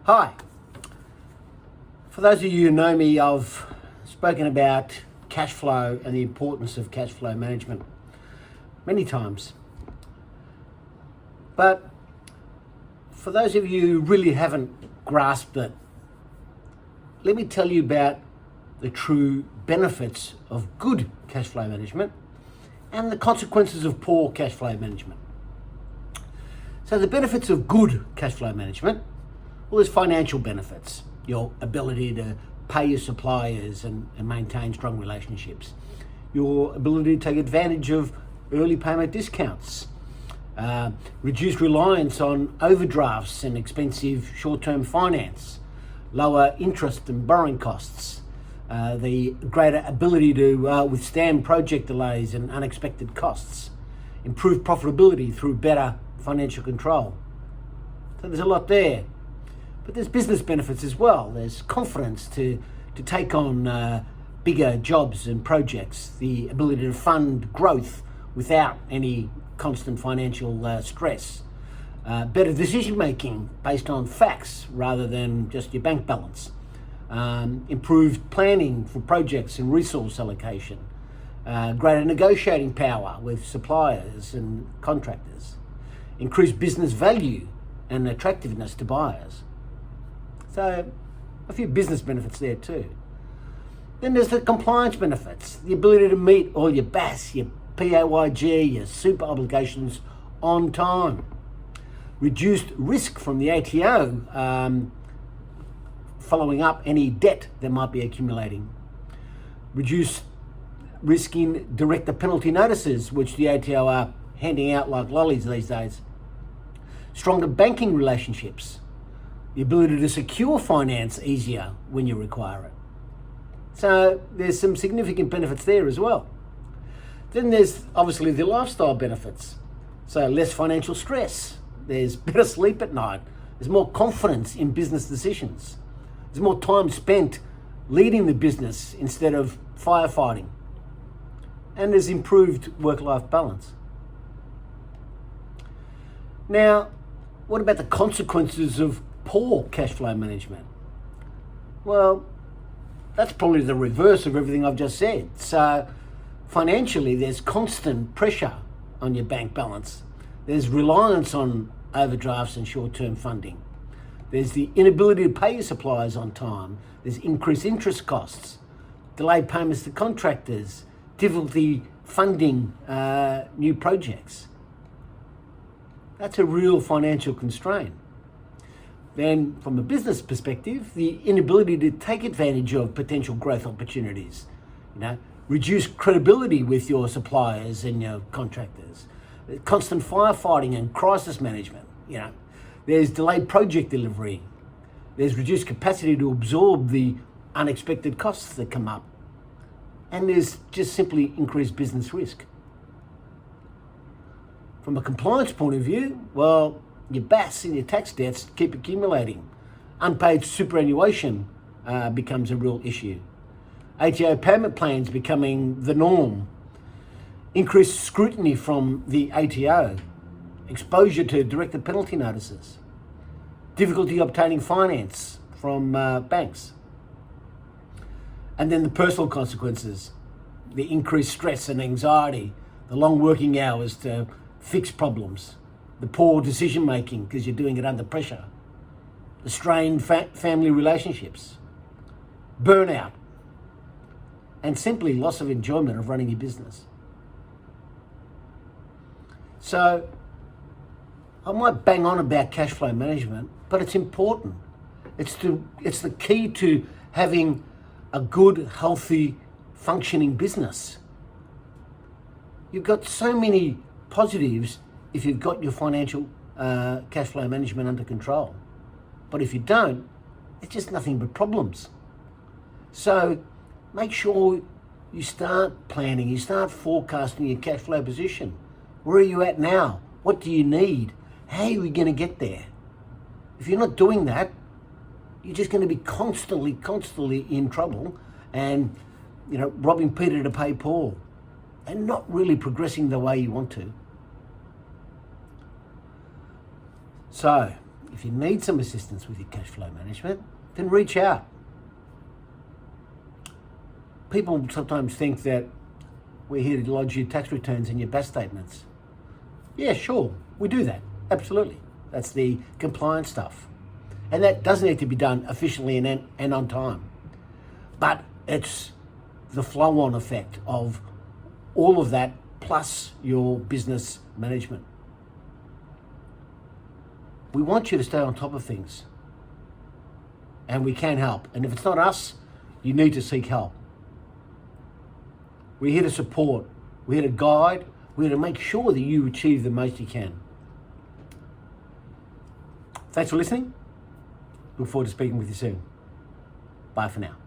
Hi. For those of you who know me, I've spoken about cash flow and the importance of cash flow management many times. But for those of you who really haven't grasped it, let me tell you about the true benefits of good cash flow management and the consequences of poor cash flow management. So the benefits of good cash flow management, well, there's financial benefits, your ability to pay your suppliers and maintain strong relationships, your ability to take advantage of early payment discounts, reduce reliance on overdrafts and expensive short-term finance, lower interest and borrowing costs, the greater ability to withstand project delays and unexpected costs, improve profitability through better financial control. So there's a lot there. But there's business benefits as well. There's confidence to take on bigger jobs and projects, the ability to fund growth without any constant financial stress, better decision making based on facts rather than just your bank balance, improved planning for projects and resource allocation, greater negotiating power with suppliers and contractors, increased business value and attractiveness to buyers. So a few business benefits there too. Then there's the compliance benefits, the ability to meet all your BAS, your PAYG, your super obligations on time. Reduced risk from the ATO following up any debt that might be accumulating. Reduced risk in director penalty notices, which the ATO are handing out like lollies these days. Stronger banking relationships. The ability to secure finance easier when you require it. So there's some significant benefits there as well. Then there's obviously the lifestyle benefits. So less financial stress. There's better sleep at night. There's more confidence in business decisions. There's more time spent leading the business instead of firefighting. And there's improved work-life balance. Now, what about the consequences of poor cash flow management? Well, that's probably the reverse of everything I've just said. So financially, there's constant pressure on your bank balance. There's reliance on overdrafts and short-term funding. There's the inability to pay your suppliers on time. There's increased interest costs, delayed payments to contractors, difficulty funding new projects. That's a real financial constraint. Then from a business perspective, the inability to take advantage of potential growth opportunities, reduce credibility with your suppliers and your contractors, constant firefighting and crisis management, there's delayed project delivery, there's reduced capacity to absorb the unexpected costs that come up, and there's just simply increased business risk. From a compliance point of view, well, your BAS and your tax debts keep accumulating. Unpaid superannuation becomes a real issue. ATO payment plans becoming the norm. Increased scrutiny from the ATO. Exposure to director penalty notices. Difficulty obtaining finance from banks. And then the personal consequences. The increased stress and anxiety. The long working hours to fix problems. The poor decision making because you're doing it under pressure, the strained family relationships, burnout, and simply loss of enjoyment of running your business. So I might bang on about cash flow management, but it's important. It's the key to having a good, healthy, functioning business. You've got so many positives if you've got your financial cash flow management under control. But if you don't, it's just nothing but problems. So make sure you start planning, you start forecasting your cash flow position. Where are you at now? What do you need? How are you going to get there? If you're not doing that, you're just going to be constantly in trouble and, robbing Peter to pay Paul and not really progressing the way you want to. So if you need some assistance with your cash flow management, then reach out. People sometimes think that we're here to lodge your tax returns and your BAS statements. Yeah, sure, we do that, absolutely. That's the compliance stuff. And that does need to be done efficiently and on time. But it's the flow-on effect of all of that plus your business management. We want you to stay on top of things. And we can help. And if it's not us, you need to seek help. We're here to support. We're here to guide. We're here to make sure that you achieve the most you can. Thanks for listening. Look forward to speaking with you soon. Bye for now.